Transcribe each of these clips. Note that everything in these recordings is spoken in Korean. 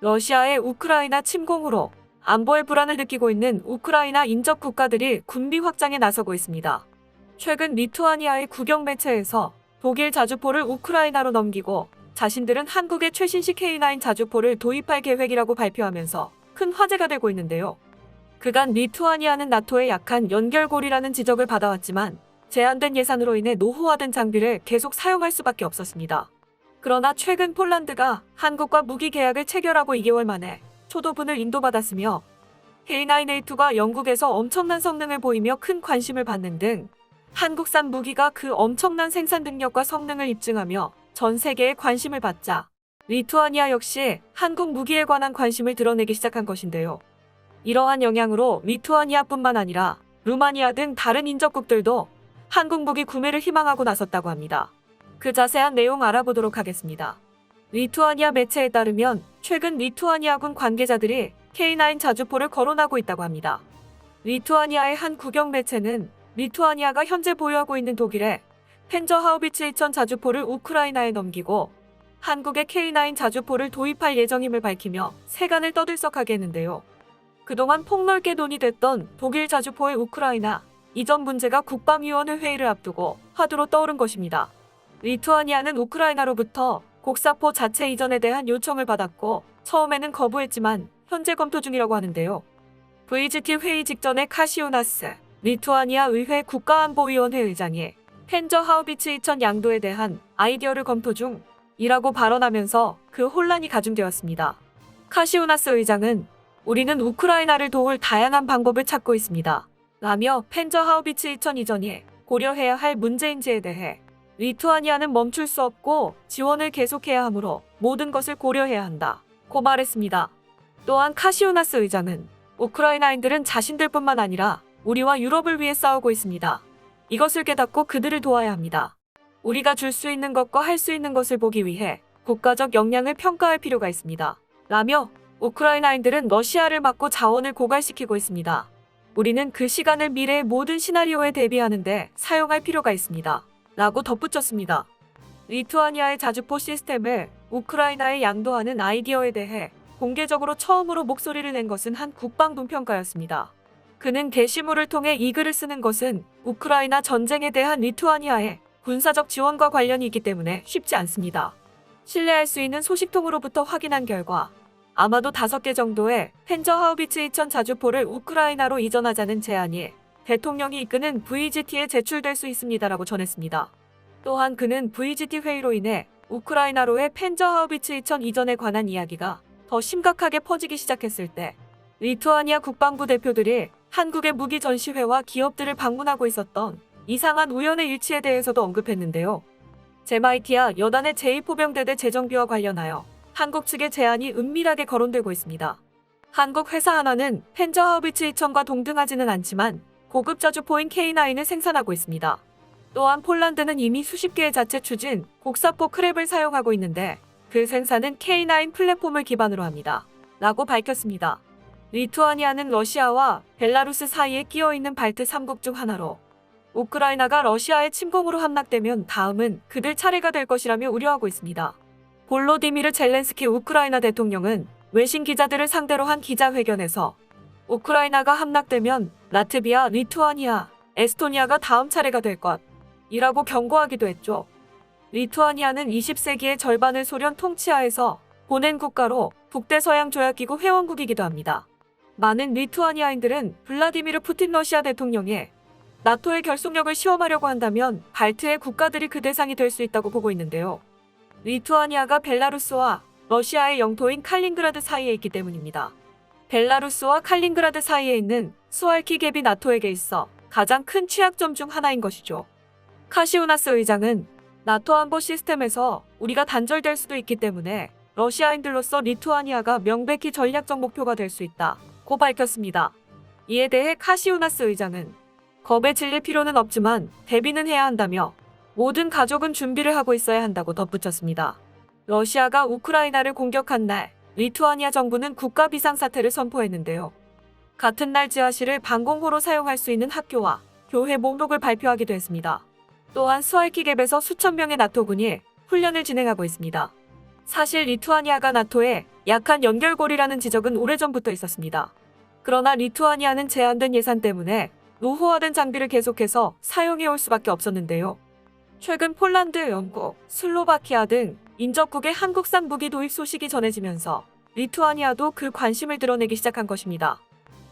러시아의 우크라이나 침공으로 안보의 불안을 느끼고 있는 우크라이나 인접 국가들이 군비 확장에 나서고 있습니다. 최근 리투아니아의 국영 매체에서 독일 자주포를 우크라이나로 넘기고 자신들은 한국의 최신식 K9 자주포를 도입할 계획이라고 발표하면서 큰 화제가 되고 있는데요. 그간 리투아니아는 나토의 약한 연결고리라는 지적을 받아왔지만 제한된 예산으로 인해 노후화된 장비를 계속 사용할 수밖에 없었습니다. 그러나 최근 폴란드가 한국과 무기 계약을 체결하고 2개월 만에 초도분을 인도받았으며 K9A2가 영국에서 엄청난 성능을 보이며 큰 관심을 받는 등 한국산 무기가 그 엄청난 생산 능력과 성능을 입증하며 전 세계에 관심을 받자 리투아니아 역시 한국 무기에 관한 관심을 드러내기 시작한 것인데요. 이러한 영향으로 리투아니아뿐만 아니라 루마니아 등 다른 인접국들도 한국 무기 구매를 희망하고 나섰다고 합니다. 그 자세한 내용 알아보도록 하겠습니다. 리투아니아 매체에 따르면 최근 리투아니아군 관계자들이 K9 자주포를 거론하고 있다고 합니다. 리투아니아의 한 국영 매체는 리투아니아가 현재 보유하고 있는 독일의 펜저 하우비츠 2000 자주포를 우크라이나에 넘기고 한국의 K9 자주포를 도입할 예정임을 밝히며 세간을 떠들썩하게 했는데요. 그동안 폭넓게 논의됐던 독일 자주포의 우크라이나 이전 문제가 국방위원회 회의를 앞두고 화두로 떠오른 것입니다. 리투아니아는 우크라이나로부터 곡사포 자체 이전에 대한 요청을 받았고 처음에는 거부했지만 현재 검토 중이라고 하는데요. VGT 회의 직전에 카시오나스 리투아니아 의회 국가안보위원회 의장이 펜저 하우비츠 2000 양도에 대한 아이디어를 검토 중이라고 발언하면서 그 혼란이 가중되었습니다. 카시오나스 의장은 우리는 우크라이나를 도울 다양한 방법을 찾고 있습니다. 라며 펜저 하우비츠 2000 이전이 고려해야 할 문제인지에 대해 리투아니아는 멈출 수 없고 지원을 계속해야 하므로 모든 것을 고려해야 한다고 말했습니다. 또한 카시오나스 의장은 우크라이나인들은 자신들뿐만 아니라 우리와 유럽을 위해 싸우고 있습니다. 이것을 깨닫고 그들을 도와야 합니다. 우리가 줄 수 있는 것과 할 수 있는 것을 보기 위해 국가적 역량을 평가할 필요가 있습니다. 라며 우크라이나인들은 러시아를 막고 자원을 고갈시키고 있습니다. 우리는 그 시간을 미래의 모든 시나리오에 대비하는 데 사용할 필요가 있습니다. 라고 덧붙였습니다. 리투아니아의 자주포 시스템을 우크라이나에 양도하는 아이디어에 대해 공개적으로 처음으로 목소리를 낸 것은 한 국방분평가였습니다. 그는 게시물을 통해 이 글을 쓰는 것은 우크라이나 전쟁에 대한 리투아니아의 군사적 지원과 관련이 있기 때문에 쉽지 않습니다. 신뢰할 수 있는 소식통으로부터 확인한 결과 아마도 5개 정도의 펜저 하우비츠 2000 자주포를 우크라이나로 이전하자는 제안이 대통령이 이끄는 VGT에 제출될 수 있습니다라고 전했습니다. 또한 그는 VGT 회의로 인해 우크라이나로의 펜저 하우비츠 2000 이전에 관한 이야기가 더 심각하게 퍼지기 시작했을 때 리투아니아 국방부 대표들이 한국의 무기 전시회와 기업들을 방문하고 있었던 이상한 우연의 일치에 대해서도 언급했는데요. 제마이티아 여단의 제2포병대대 재정비와 관련하여 한국 측의 제안이 은밀하게 거론되고 있습니다. 한국 회사 하나는 펜저 하우비츠 2000과 동등하지는 않지만 고급 자주포인 K9을 생산하고 있습니다. 또한 폴란드는 이미 수십 개의 자체 추진 곡사포 크랩을 사용하고 있는데 그 생산은 K9 플랫폼을 기반으로 합니다. 라고 밝혔습니다. 리투아니아는 러시아와 벨라루스 사이에 끼어있는 발트 3국 중 하나로 우크라이나가 러시아의 침공으로 함락되면 다음은 그들 차례가 될 것이라며 우려하고 있습니다. 볼로디미르 젤렌스키 우크라이나 대통령은 외신 기자들을 상대로 한 기자회견에서 우크라이나가 함락되면 라트비아, 리투아니아, 에스토니아가 다음 차례가 될 것이라고 경고하기도 했죠. 리투아니아는 20세기의 절반을 소련 통치하에서 보낸 국가로 북대서양 조약기구 회원국이기도 합니다. 많은 리투아니아인들은 블라디미르 푸틴 러시아 대통령이 나토의 결속력을 시험하려고 한다면 발트의 국가들이 그 대상이 될 수 있다고 보고 있는데요. 리투아니아가 벨라루스와 러시아의 영토인 칼린그라드 사이에 있기 때문입니다. 벨라루스와 칼린그라드 사이에 있는 수알키 갭이 나토에게 있어 가장 큰 취약점 중 하나인 것이죠. 카시오나스 의장은 나토 안보 시스템에서 우리가 단절될 수도 있기 때문에 러시아인들로서 리투아니아가 명백히 전략적 목표가 될 수 있다고 밝혔습니다. 이에 대해 카시오나스 의장은 겁에 질릴 필요는 없지만 대비는 해야 한다며 모든 가족은 준비를 하고 있어야 한다고 덧붙였습니다. 러시아가 우크라이나를 공격한 날 리투아니아 정부는 국가 비상사태를 선포했는데요. 같은 날 지하실을 방공호로 사용할 수 있는 학교와 교회 목록을 발표하기도 했습니다. 또한 수알키 갭에서 수천 명의 나토군이 훈련을 진행하고 있습니다. 사실 리투아니아가 나토에 약한 연결고리라는 지적은 오래전부터 있었습니다. 그러나 리투아니아는 제한된 예산 때문에 노후화된 장비를 계속해서 사용해올 수밖에 없었는데요. 최근 폴란드, 영국, 슬로바키아 등 인접국의 한국산 무기 도입 소식이 전해지면서 리투아니아도 그 관심을 드러내기 시작한 것입니다.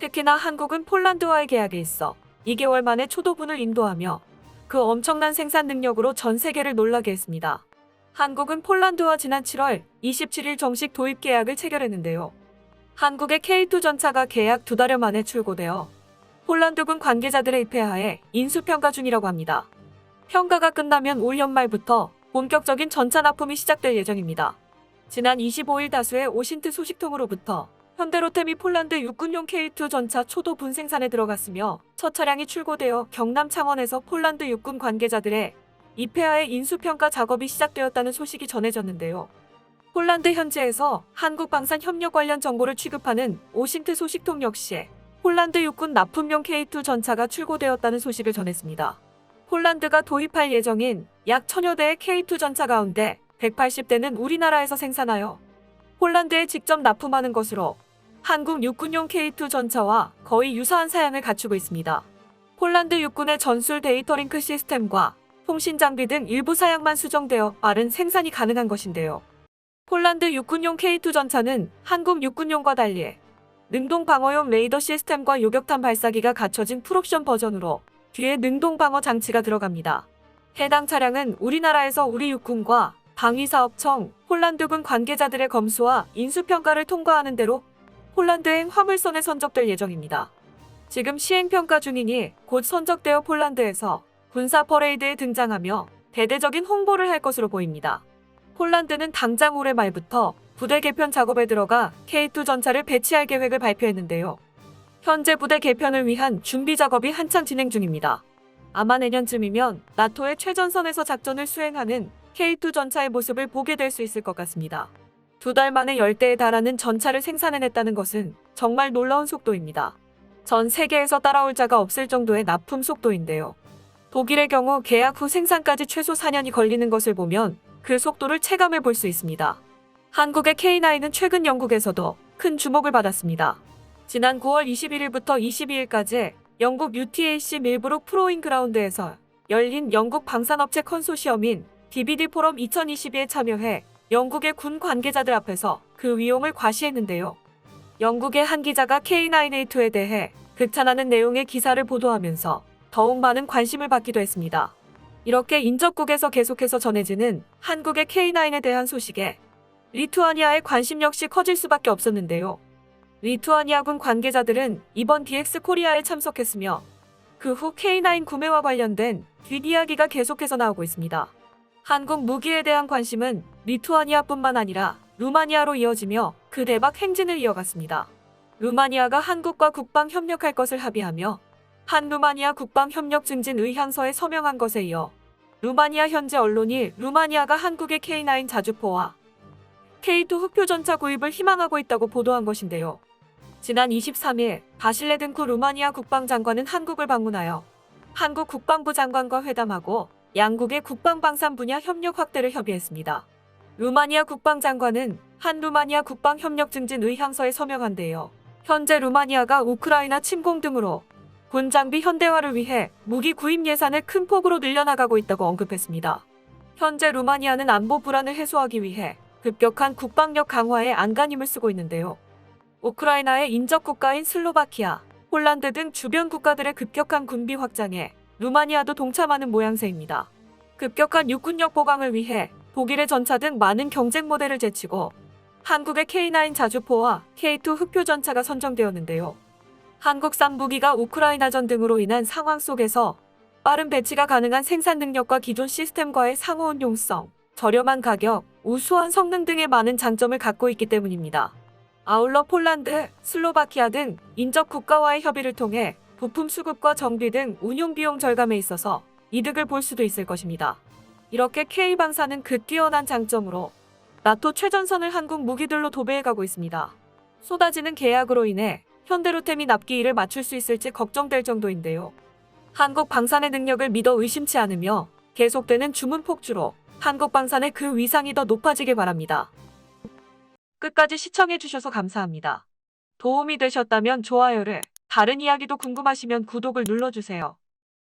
특히나 한국은 폴란드와의 계약에 있어 2개월 만에 초도분을 인도하며 그 엄청난 생산 능력으로 전 세계를 놀라게 했습니다. 한국은 폴란드와 지난 7월 27일 정식 도입 계약을 체결했는데요. 한국의 K2 전차가 계약 2달여 만에 출고되어 폴란드군 관계자들의 입회하에 인수평가 중이라고 합니다. 평가가 끝나면 올 연말부터 본격적인 전차 납품이 시작될 예정입니다. 지난 25일 다수의 오신트 소식통으로부터 현대로템이 폴란드 육군용 K2 전차 초도분 생산에 들어갔으며 첫 차량이 출고되어 경남 창원에서 폴란드 육군 관계자들의 입회하에 인수평가 작업이 시작되었다는 소식이 전해졌는데요. 폴란드 현지에서 한국 방산 협력 관련 정보를 취급하는 오신트 소식통 역시 폴란드 육군 납품용 K2 전차가 출고되었다는 소식을 전했습니다. 폴란드가 도입할 예정인 약 1000여 대의 K2 전차 가운데 180대는 우리나라에서 생산하여 폴란드에 직접 납품하는 것으로 한국 육군용 K2 전차와 거의 유사한 사양을 갖추고 있습니다. 폴란드 육군의 전술 데이터 링크 시스템과 통신 장비 등 일부 사양만 수정되어 빠른 생산이 가능한 것인데요. 폴란드 육군용 K2 전차는 한국 육군용과 달리 능동 방어용 레이더 시스템과 요격탄 발사기가 갖춰진 풀옵션 버전으로 뒤에 능동 방어 장치가 들어갑니다. 해당 차량은 우리나라에서 우리 육군과 방위사업청, 폴란드군 관계자들의 검수와 인수평가를 통과하는 대로 폴란드행 화물선에 선적될 예정입니다. 지금 시행평가 중이니 곧 선적되어 폴란드에서 군사 퍼레이드에 등장하며 대대적인 홍보를 할 것으로 보입니다. 폴란드는 당장 올해 말부터 부대 개편 작업에 들어가 K2 전차를 배치할 계획을 발표했는데요. 현재 부대 개편을 위한 준비 작업이 한창 진행 중입니다. 아마 내년쯤이면 나토의 최전선에서 작전을 수행하는 K2 전차의 모습을 보게 될 수 있을 것 같습니다. 2달 만에 10대에 달하는 전차를 생산해냈다는 것은 정말 놀라운 속도입니다. 전 세계에서 따라올 자가 없을 정도의 납품 속도인데요. 독일의 경우 계약 후 생산까지 최소 4년이 걸리는 것을 보면 그 속도를 체감해 볼 수 있습니다. 한국의 K9은 최근 영국에서도 큰 주목을 받았습니다. 지난 9월 21일부터 22일까지 영국 UTAC 밀브룩 프로잉 그라운드에서 열린 영국 방산업체 컨소시엄인 DVD 포럼 2022에 참여해 영국의 군 관계자들 앞에서 그 위용을 과시했는데요. 영국의 한 기자가 K9A2에 대해 극찬하는 내용의 기사를 보도하면서 더욱 많은 관심을 받기도 했습니다. 이렇게 인접국에서 계속해서 전해지는 한국의 K9에 대한 소식에 리투아니아의 관심 역시 커질 수밖에 없었는데요. 리투아니아군 관계자들은 이번 DX 코리아에 참석했으며 그 후 K9 구매와 관련된 뒷이야기가 계속해서 나오고 있습니다. 한국 무기에 대한 관심은 리투아니아뿐만 아니라 루마니아로 이어지며 그 대박 행진을 이어갔습니다. 루마니아가 한국과 국방 협력할 것을 합의하며 한 루마니아 국방 협력 증진 의향서에 서명한 것에 이어 루마니아 현지 언론이 루마니아가 한국의 K9 자주포와 K2 흑표 전차 구입을 희망하고 있다고 보도한 것인데요. 지난 23일 바실레든쿠 루마니아 국방장관은 한국을 방문하여 한국 국방부 장관과 회담하고 양국의 국방방산 분야 협력 확대를 협의했습니다. 루마니아 국방장관은 한 루마니아 국방협력 증진 의향서에 서명한 데요. 현재 루마니아가 우크라이나 침공 등으로 군 장비 현대화를 위해 무기 구입 예산을 큰 폭으로 늘려나가고 있다고 언급했습니다. 현재 루마니아는 안보 불안을 해소하기 위해 급격한 국방력 강화에 안간힘을 쓰고 있는데요. 우크라이나의 인접 국가인 슬로바키아, 폴란드 등 주변 국가들의 급격한 군비 확장에 루마니아도 동참하는 모양새입니다. 급격한 육군력 보강을 위해 독일의 전차 등 많은 경쟁 모델을 제치고 한국의 K9 자주포와 K2 흑표 전차가 선정되었는데요. 한국산 무기가 우크라이나전 등으로 인한 상황 속에서 빠른 배치가 가능한 생산 능력과 기존 시스템과의 상호 혼용성, 저렴한 가격, 우수한 성능 등의 많은 장점을 갖고 있기 때문입니다. 아울러 폴란드, 슬로바키아 등 인접 국가와의 협의를 통해 부품 수급과 정비 등 운용 비용 절감에 있어서 이득을 볼 수도 있을 것입니다. 이렇게 K방산은 그 뛰어난 장점으로 나토 최전선을 한국 무기들로 도배해가고 있습니다. 쏟아지는 계약으로 인해 현대로템이 납기일을 맞출 수 있을지 걱정될 정도인데요. 한국 방산의 능력을 믿어 의심치 않으며 계속되는 주문 폭주로 한국 방산의 그 위상이 더 높아지길 바랍니다. 끝까지 시청해주셔서 감사합니다. 도움이 되셨다면 좋아요를, 다른 이야기도 궁금하시면 구독을 눌러주세요.